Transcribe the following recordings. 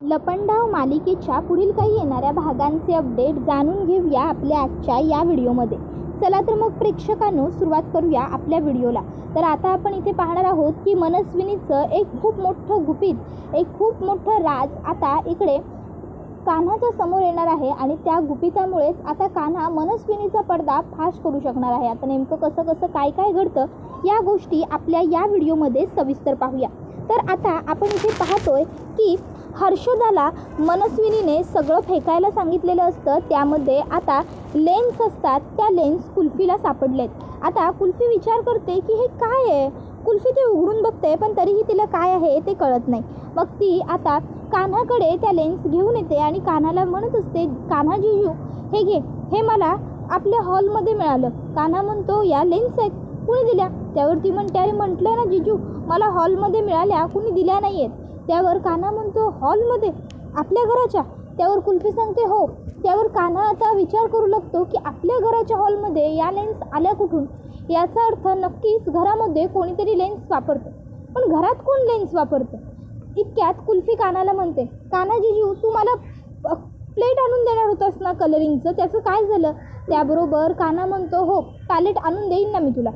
लपंडाव मालिकेच्या पुढील काही येणाऱ्या भागांचे अपडेट जाणून घेऊया आपल्या आजच्या या व्हिडिओमध्ये. चला तर मग प्रेक्षकांनो सुरुवात करूया आपल्या व्हिडिओला. तर आता आपण इथे पाहणार आहोत की मनस्विनीचं एक खूप मोठं गुपित, एक खूप मोठं राज आता इकडे कान्हाच्या समोर येणार आहे आणि त्या गुपितामुळेच आता कान्हा मनस्विनीचा पडदा फाश करू शकणार आहे. आता नेमकं कसं कसं काय काय घडतं या गोष्टी आपल्या या व्हिडिओमध्ये सविस्तर पाहूया. तर आता आपण इथे पाहतोय की हर्षदाला मनस्विनीने सगळं फेकायला सांगितलेलं असतं. त्यामध्ये आता लेन्स असतात, त्या लेन्स कुल्फीला सापडलेत. आता कुल्फी विचार करते की हे काय आहे. कुल्फी ते उघडून बघते पण तरीही तिला काय आहे ते कळत नाही. मग ती आता कान्हाकडे त्या लेन्स घेऊन येते आणि कान्हाला म्हणत असते, कान्हा जीजू हे घे, हे मला आपल्या हॉलमध्ये मिळालं. कान्हा म्हणतो या लेन्स आहेत, कुणी दिल्या? त्यावर ती म्हणते अरे म्हटलं ना जीजू मला हॉलमध्ये मिळाल्या, कुणी दिल्या नाही आहेत. त्यावर कान्हा म्हणतो हॉलमध्ये आपल्या घराच्या? त्यावर कुल्फी सांगते हो. त्यावर कान्हा आता विचार करू लागतो की आपल्या घराच्या हॉलमध्ये या लेन्स आल्या कुठून. याचा अर्थ नक्कीच घरामध्ये कोणीतरी लेन्स वापरतं. पण घरात कोण लेन्स वापरतं? इतक्यात कुल्फी कान्हाला म्हणते, कान्हा जीजू तू मला प्लेट आणून देणार होतास ना कलरिंगचं, त्याचं काय झालं? त्याबरोबर कान्हा म्हणतो हो पॅलेट आणून देईन ना मी तुला,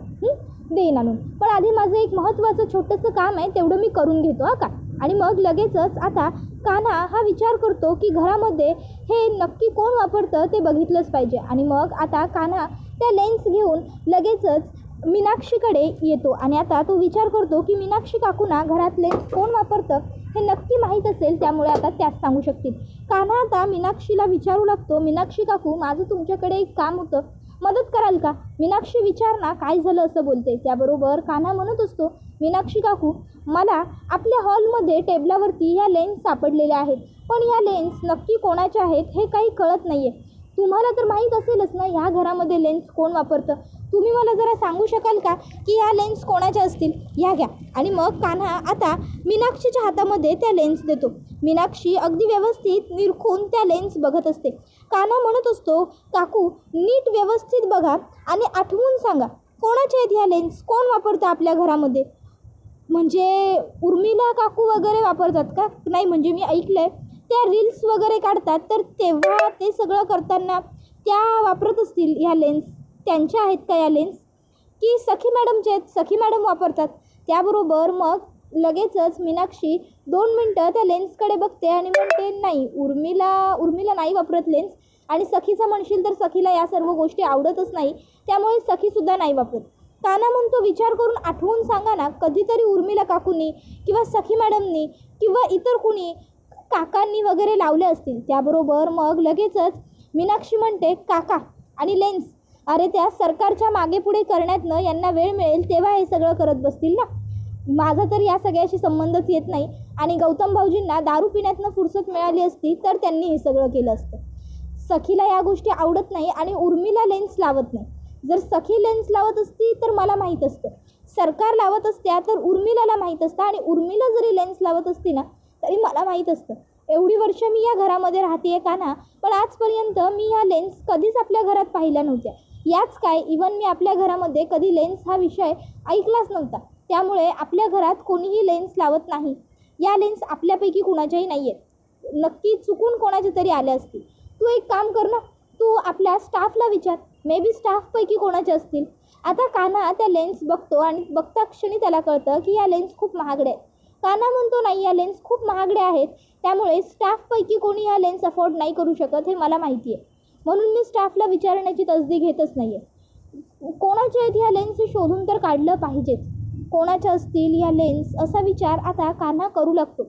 देईन आणून, पण आधी माझं एक महत्त्वाचं छोटंसं काम आहे तेवढं मी करून घेतो हा का. आणि मग लगेचच आता कान्हा हा विचार करतो की घरामध्ये हे नक्की कोण वापरतं ते बघितलंच पाहिजे. आणि मग आता कान्हा त्या लेन्स घेऊन लगेचच मीनाक्षीकडे येतो आणि आता तो विचार करतो की मीनाक्षी काकूंना घरात लेन्स कोण वापरतं हे नक्की माहीत असेल, त्यामुळे आता त्याच सांगू शकतील. कान्हा आता मीनाक्षीला विचारू लागतो, मीनाक्षी काकू माझं तुमच्याकडे एक काम होतं, मदत कराल का? मीनाक्षी विचार ना काय झालं असं बोलते. त्याबरोबर कान्हा म्हणत असतो, मीनाक्षी काकू मला आपल्या हॉलमध्ये टेबलावरती या लेन्स सापडलेल्या आहेत, पण या लेन्स नक्की कोणाच्या आहेत हे काही कळत नाही आहे. तुम्हाला तर माहीत असेलच ना ह्या घरामध्ये लेन्स कोण वापरतं. तुम्ही मला जरा सांगू शकाल का की ह्या लेन्स कोणाच्या असतील? ह्या घ्या. आणि मग कान्हा आता मीनाक्षीच्या हातामध्ये त्या लेन्स देतो. मीनाक्षी अगदी व्यवस्थित निरखून त्या लेन्स बघत असते. कान्हा म्हणत असतो, काकू नीट व्यवस्थित बघा आणि आठवून सांगा कोणाच्या आहेत ह्या लेन्स, कोण वापरतं आपल्या घरामध्ये? म्हणजे उर्मिला काकू वगैरे वापरतात का? नाही, म्हणजे मी ऐकलं आहे त्या रील्स वगैरे काढतात, तर तेव्हा ते सगळं करताना त्या वापरत असतील ह्या लेन्स. त्यांच्या आहेत का या लेन्स? की सखी मॅडमच्या आहेत, सखी मॅडम वापरतात? त्याबरोबर मग लगेचच मीनाक्षी 2 मिनटं त्या लेन्सकडे बघते आणि म्हणते नाही, उर्मिला नाही वापरत लेन्स. आणि सखीचं म्हणशील तर सखीला या सर्व गोष्टी आवडतच नाही, त्यामुळे सखीसुद्धा नाही वापरत. कान्हा म्हणतो विचार करून आठवून सांगा ना, कधीतरी उर्मिला काकूंनी किंवा सखी मॅडमनी किंवा इतर कुणी काकांनी वगैरे लावले असतील. त्याबरोबर मग लगेचच मीनाक्षी म्हणते काका आणि लेन्स, अरे त्या सरकारच्या मागे पुढे करण्यातनं यांना वेळ मिळेल तेव्हा हे सगळं करत बसतील ना. माझा तर या सगळ्याशी संबंधच येत नाही आणि गौतम भाऊजींना दारू पिण्यातनं फुरसत मिळाली असती तर त्यांनी हे सगळं केलं असतं. सखीला या गोष्टी आवडत नाही आणि उर्मिला लेन्स लावत नाही. जर सखी लेन्स लावत असती तर मला माहीत असतं, सरकार लावत असत्या तर उर्मिलाला माहीत असतं, आणि उर्मिला जरी लेन्स लावत असती ना तरी मला माहीत असतं. एवढी वर्ष मी या घरामध्ये राहते कान्हा, पण आजपर्यंत मी ह्या लेन्स कधीच आपल्या घरात पाहिल्या नव्हत्या. याच काय, इवन मी आपल्या घरामध्ये कधी लेन्स हा विषय ऐकलाच नव्हता. त्यामुळे आपल्या घरात कोणीही लेन्स लावत नाही. या लेन्स आपल्यापैकी कुणाच्याही नाही आहेत, नक्की चुकून कोणाच्या तरी आल्या असतील. तू एक काम कर ना, तू आपल्या स्टाफला विचार, मे बी स्टाफपैकी कोणाच्या असतील. आता कान्हा त्या लेन्स बघतो आणि बघता क्षणी त्याला कळतं की या लेन्स खूप महागड्या आहेत. कान्हा म्हणतो नाही, या लेन्स खूप महागड्या आहेत, त्यामुळे स्टाफपैकी कोणी या लेन्स अफोर्ड नाही करू शकत हे मला माहिती आहे, म्हणून मी स्टाफला विचारण्याची तसदी घेतच नाही आहे. कोणाच्या आहेत ह्या लेन्स हे शोधून तर काढलं पाहिजेच. कोणाच्या असतील या लेन्स असा विचार आता कान्हा करू लागतो.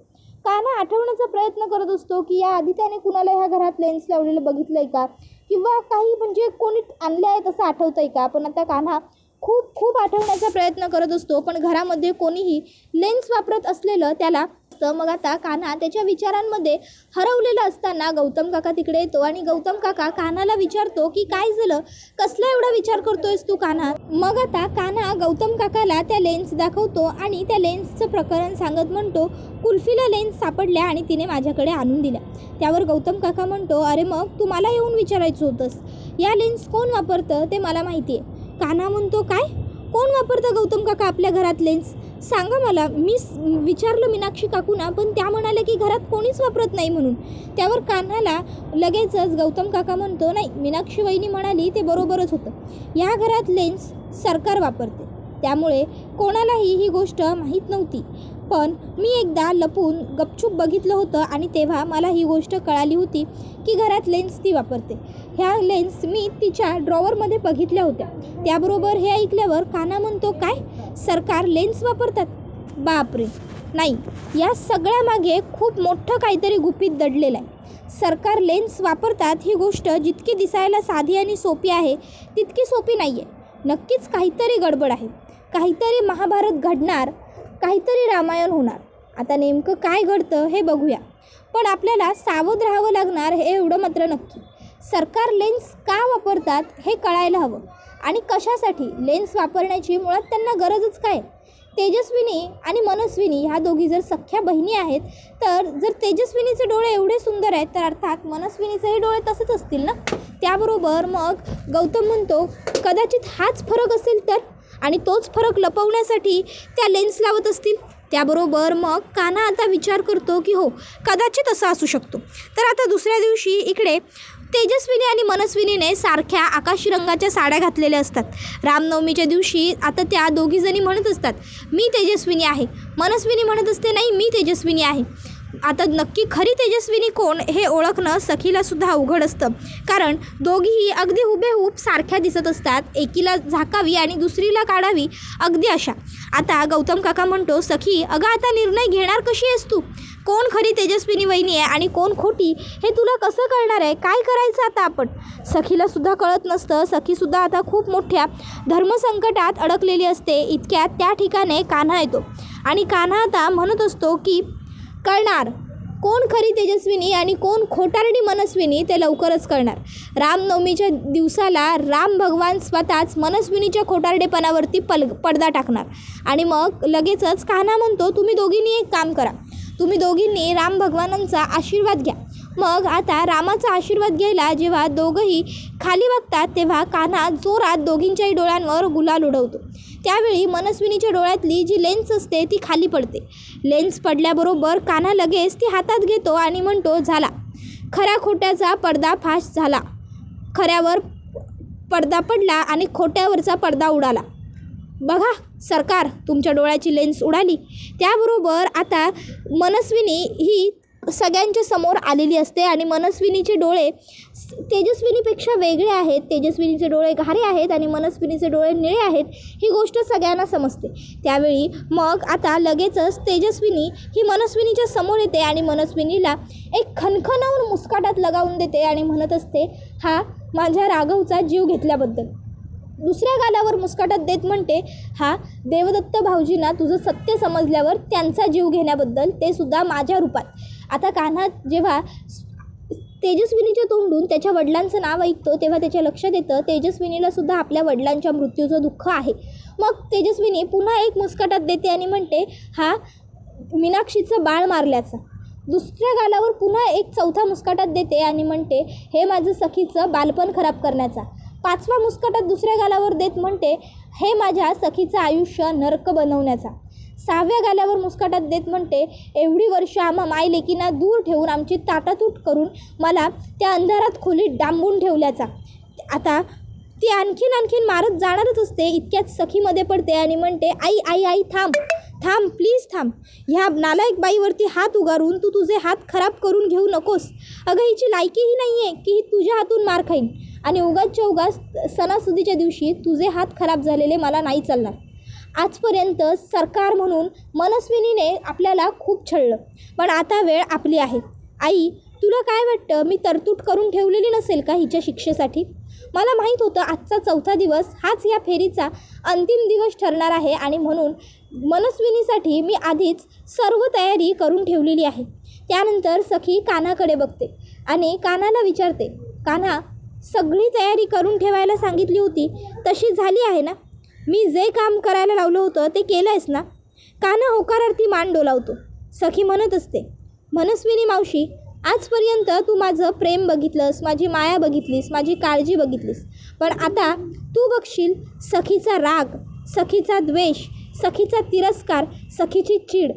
कान्हा आठवण्याचा प्रयत्न करत असतो की या आधी त्याने कुणाला ह्या घरात लेन्स लावलेलं बघितलं आहे का, किंवा काही म्हणजे कोणी आणले आहेत असं आठवतं आहे का. पण आता कान्हा खूप आठवण्याचा प्रयत्न करत असतो, पण घरामध्ये कोणीही लेन्स वापरत असलेलं त्याला. मग आता कान्हा त्याच्या विचारांमध्ये हरवलेला असताना गौतम काका तिकडे येतो आणि गौतम काका कान्हाला विचारतो की काय झालं, कसला एवढा विचार करतोयस तू कान्हा? मग आता कान्हा गौतम काकाला त्या लेन्स दाखवतो आणि त्या लेन्सचं प्रकरण सांगत म्हणतो, कुल्फीला लेन्स सापडल्या आणि तिने माझ्याकडे आणून दिल्या. त्यावर गौतम काका म्हणतो, अरे मग तू मला येऊन विचारायचं होतंस, या लेन्स कोण वापरतं ते मला माहिती आहे. कान्हा म्हणतो काय, कोण वापरतं गौतम काका आपल्या घरात लेन्स? सांगा मला. मी विचारलं मीनाक्षी काकूंना, पण त्या म्हणाल्या की घरात कोणीच वापरत नाही म्हणून. त्यावर कान्हाला लगेचच गौतम काका म्हणतो, नाही, मीनाक्षी वहिनी म्हणाली ते बरोबरच होतं. या घरात लेन्स सरकार वापरते, त्यामुळे कोणालाही ही गोष्ट माहीत नव्हती. पण मी एकदा लपून गपचूप बघितलं होतं आणि तेव्हा मला ही गोष्ट कळाली होती की घरात लेन्स ती वापरते. ह्या लेन्स मी तिच्या ड्रॉवरमध्ये बघितल्या होत्या. त्याबरोबर हे ऐकल्यावर कान्हा म्हणतो, काय, सरकार लेन्स वापरतात? बापरे, नाही, या सगळ्यामागे खूप मोठं काहीतरी गुपित दडलेलं आहे. सरकार लेन्स वापरतात ही गोष्ट जितकी दिसायला साधी आणि सोपी आहे तितकी सोपी नाही आहे. नक्कीच काहीतरी गडबड आहे. काहीतरी महाभारत घडणार, काहीतरी रामायण होणार. आता नेमकं काय घडतं हे बघूया. पण आपल्याला सावध राहावं लागणार हे एवढं मात्र नक्की. सरकार लेन्स का वापरतात हे कळायला हवं. आणि कशासाठी लेन्स वापरण्याची मुळात त्यांना गरजच काय? तेजस्विनी आणि मनस्विनी ह्या दोघी जर सख्या बहिणी आहेत, तर जर तेजस्विनीचे डोळे एवढे सुंदर आहेत तर अर्थात मनस्विनीचेही डोळे तसेच असतील ना. त्याबरोबर मग गौतम म्हणतो, कदाचित हाच फरक असेल तर, आणि तोच फरक लपवण्यासाठी त्या लेन्स लावत असतील. त्याबरोबर मग कान्हा आता विचार करतो की हो, कदाचित असं असू शकतो. तर आता दुसऱ्या दिवशी इकडे तेजस्विनी आणि मनस्विनीने सारख्या आकाशी रंगाच्या साड्या घातलेल्या असतात. रामनवमीच्या दिवशी आता त्या दोघीजणी म्हणत असतात, मी तेजस्विनी आहे. मनस्विनी म्हणत असते, नाही, मी तेजस्विनी आहे. आता नक्की खरी तेजस्विनी कोण हे ओळखणं सखीलासुद्धा अवघड असतं, कारण दोघीही अगदी हुबेहूब सारख्या दिसत असतात. एकीला झाकावी आणि दुसरीला काढावी, अगदी अशा. आता गौतम काका म्हणतो, सखी, अगं आता निर्णय घेणार कशी आहेस तू? कोण खरी तेजस्विनी वहिनी आहे आणि कोण खोटी हे तुला कसं कळणार आहे? काय करायचं आता आपण? सखीलासुद्धा कळत नसतं. सखीसुद्धा आता खूप मोठ्या धर्मसंकटात अडकलेली असते. इतक्यात त्या ठिकाणी कान्हा येतो आणि कान्हा आता म्हणत असतो की कळणार कोण खरी तेजस्विनी आणि कोण खोटारडी मनस्विनी ते लवकरच कळणार. रामनवमीच्या दिवसाला राम भगवान स्वतःच मनस्विनीच्या खोटारडेपणावरती पडदा टाकणार. आणि मग लगेचच कान्हा म्हणतो, तुम्ही दोघींनी एक काम करा, तुम्ही दोघींनी राम भगवानांचा आशीर्वाद घ्या. मग आता रामाचा आशीर्वाद घ्यायला जेव्हा दोघंही खाली बघतात तेव्हा कान्हा जोरात दोघींच्याही डोळ्यांवर गुलाल उडवतो. त्यावेळी मनस्विनीच्या डोळ्यातली जी लेन्स असते ती खाली पडते. लेन्स पडल्याबरोबर कान्हा लगेच ती हातात घेतो आणि म्हणतो, झाला, खऱ्या खोट्याचा पडदा फाश झाला. खऱ्यावर पडदा पडला आणि खोट्यावरचा पडदा उडाला. बघा सरकार, तुमच्या डोळ्याची लेन्स उडाली. त्याबरोबर आता मनस्विनी ही सगळ्यांच्या समोर आलेली असते आणि मनस्विनीचे डोळे तेजस्विनीपेक्षा वेगळे आहेत. तेजस्विनीचे डोळे गहरे आहेत आणि मनस्विनीचे डोळे निळे आहेत, ही गोष्ट सगळ्यांना समजते. त्यावेळी मग आता लगेचच तेजस्विनी ही मनस्विनीच्या समोर येते आणि मनस्विनीला एक खणखणावून मुस्काटात लगावून देते आणि म्हणत असते, हा माझ्या राघवचा जीव घेतल्याबद्दल. दुसऱ्या गालावर मुस्काटात देत म्हणते, हा देवदत्त भाऊजींना तुझं सत्य समजल्यावर त्यांचा जीव घेण्याबद्दल, ते सुद्धा माझ्या रूपात. आता कान्हा जेव्हा तेजस्विनीच्या तोंडून त्याच्या वडिलांचं नाव ऐकतो तेव्हा त्याच्या लक्षात येतं तेजस्विनीला सुद्धा आपल्या वडिलांच्या मृत्यूचं दुःख आहे. मग तेजस्विनी पुन्हा एक मुस्काटात देते आणि म्हणते, हा मीनाक्षीचं बाळ मारल्याचा. दुसऱ्या गालावर पुन्हा एक चौथा मुस्काटात देते आणि म्हणते, हे माझं सखीचं बालपण खराब करण्याचा. पाचवा मुस्काटात दुसऱ्या गालावर देत म्हणते, हे माझ्या सखीचं आयुष्य नरक बनवण्याचा. सहाव्या गालावर मुस्काटात देत म्हणते, एवढी वर्ष आम्हा मायलेकींना दूर ठेवून आमची ताटातूट करून मला त्या अंधारात खोलीत डांबून ठेवल्याचा. आता ती आणखीन मारत जाणारच असते. इतक्यात सखीमध्ये पडते आणि म्हणते, आई आई आई थांब थांब, प्लीज थांब. ह्या नालायक बाईवरती हात उगारून तू तुझे हात खराब करून घेऊ नकोस. अगं हिची लायकीही नाही आहे की ही तुझ्या हातून मार खाईन आणि उगाचच्या उगाच सणासुदीच्या दिवशी तुझे हात खराब झालेले मला नाही चालणार. आजपर्यंत सरकार म्हणून मनस्विनीने आपल्याला खूप छळलं, पण आता वेळ आपली आहे. आई, तुला काय वाटतं, मी तरतूद करून ठेवलेली नसेल का हिच्या शिक्षेसाठी? मला माहीत होतं आजचा चौथा दिवस हाच या फेरीचा अंतिम दिवस ठरणार आहे आणि म्हणून मनस्विनीसाठी मी आधीच सर्व तयारी करून ठेवलेली आहे. त्यानंतर सखी कान्हाकडे बघते आणि कान्हाला विचारते, कान्हा, सगळी तयारी करून ठेवायला सांगितली होती तशी झाली आहे ना? मी जे काम करायला लावलं होतं ते केलं आहेस ना? कान्हा होकारार्थी मान डोलावतो. सखी म्हणत असते, मनस्विनी मावशी, आजपर्यंत तू माझं प्रेम बघितलंस, माझी माया बघितलीस, माझी काळजी बघितलीस, पण आता तू बघशील सखीचा राग, सखीचा द्वेष, सखीचा तिरस्कार, सखीची चीड.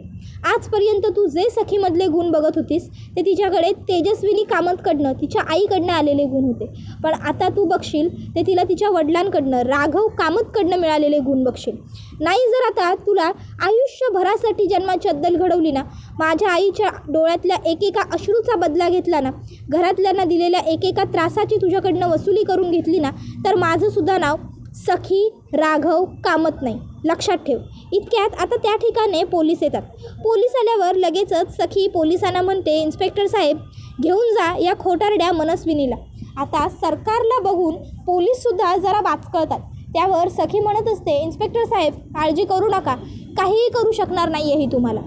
आजपर्यंत तू जे सखीमधले गुण बघत होतीस ते तिच्याकडे तेजस्विनी कामतकडनं, तिच्या आईकडनं आलेले गुण होते. पण आता तू बघशील ते तिला तिच्या वडिलांकडनं, राघव कामतकडनं मिळालेले गुण बघशील. नाही जर आता तुला आयुष्यभरासाठी जन्माची अद्दल घडवली ना, माझ्या आईच्या डोळ्यातल्या एकेका अश्रूचा बदला घेतला ना, घरातल्यांना दिलेल्या एकेका त्रासाची तुझ्याकडनं वसुली करून घेतली ना, तर माझंसुद्धा नाव सखी राघव कामत नाही. लक्षात ठेव. इतक्यात आता त्या ठिकाणी पोलीस येतात. पोलीस आल्यावर लगेचच सखी पोलिसांना म्हणते, इन्स्पेक्टर साहेब घेऊन जा या खोटारड्या मनस्विनीला. आता सरकारला बघून पोलीससुद्धा जरा बाचकळतात. त्यावर सखी म्हणत असते, इन्स्पेक्टर साहेब काळजी करू नका, काहीही करू शकणार नाही आहे ही तुम्हाला.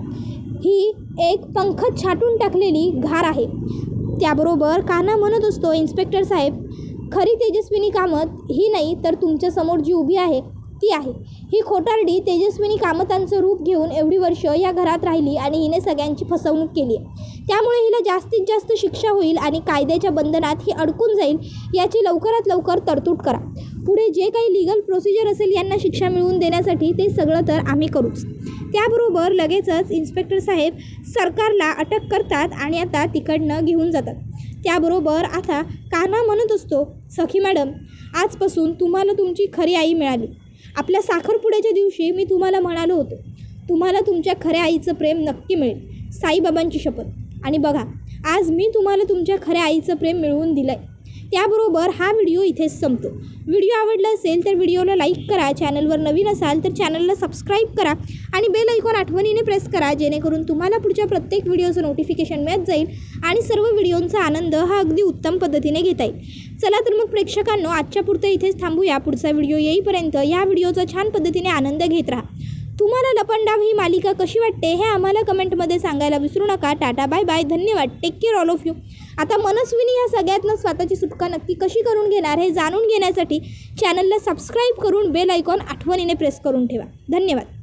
ही एक पंख छाटून टाकलेली घार आहे. त्याबरोबर कान्हा म्हणत असतो, इन्स्पेक्टर साहेब खरी तेजस्विनी कामत ही नाही तर तुमच्यासमोर जी उभी आहे ती आहे. ही खोटारडी तेजस्विनी कामतांचं रूप घेऊन एवढी वर्ष या घरात राहिली आणि हिने सगळ्यांची फसवणूक केली आहे. त्यामुळे हिला जास्तीत जास्त शिक्षा होईल आणि कायद्याच्या बंधनात ही अडकून जाईल याची लवकरात लवकर तरतूद करा. पुढे जे काही लीगल प्रोसिजर असेल यांना शिक्षा मिळवून देण्यासाठी ते सगळं तर आम्ही करूच. त्याबरोबर लगेचच इन्स्पेक्टर साहेब सरकारला अटक करतात आणि आता तिकडनं घेऊन जातात. त्याबरोबर आता कान्हा म्हणत असतो, सखी मॅडम आजपासून तुम्हाला तुमची खरी आई मिळाली. आपल्या साखरपुड्याच्या दिवशी मी तुम्हाला म्हणालो होतो, तुम्हाला तुमच्या खऱ्या आईचं प्रेम नक्की मिळेल, साईबाबांची शपथ. आणि बघा आज मी तुम्हाला तुमच्या खऱ्या आईचं प्रेम मिळवून दिलं आहे. त्याबरोबर हा व्हिडिओ इथेच संपतो. व्हिडिओ आवडला असेल तर व्हिडिओला लाईक करा, चॅनलवर नवीन असाल तर चॅनलला सबस्क्राईब करा आणि बेल आयकॉन आठवणीने प्रेस करा, जेणेकरून तुम्हाला पुढच्या प्रत्येक व्हिडिओचं नोटिफिकेशन मिळत जाईल आणि सर्व व्हिडिओंचा आनंद हा अगदी उत्तम पद्धतीने घेता येईल. चला तर मग प्रेक्षकांनो आजच्या पुरतं इथेच थांबूया. पुढचा व्हिडिओ येईपर्यंत या व्हिडिओचा छान पद्धतीने आनंद घेत राहा. तुम्हाला लपंडाव ही मालिका कशी वाटते हे आम्हाला कमेंटमध्ये सांगायला विसरू नका. टाटा बाय बाय, धन्यवाद, take care all of you. आता मनस्विनी या सगळ्यातनं स्वतःची सुटका नक्की कशी करून घेणार हे जाणून घेण्यासाठी चॅनलला सबस्क्राईब करून बेल आयकॉन आठवणीने प्रेस करून ठेवा. धन्यवाद.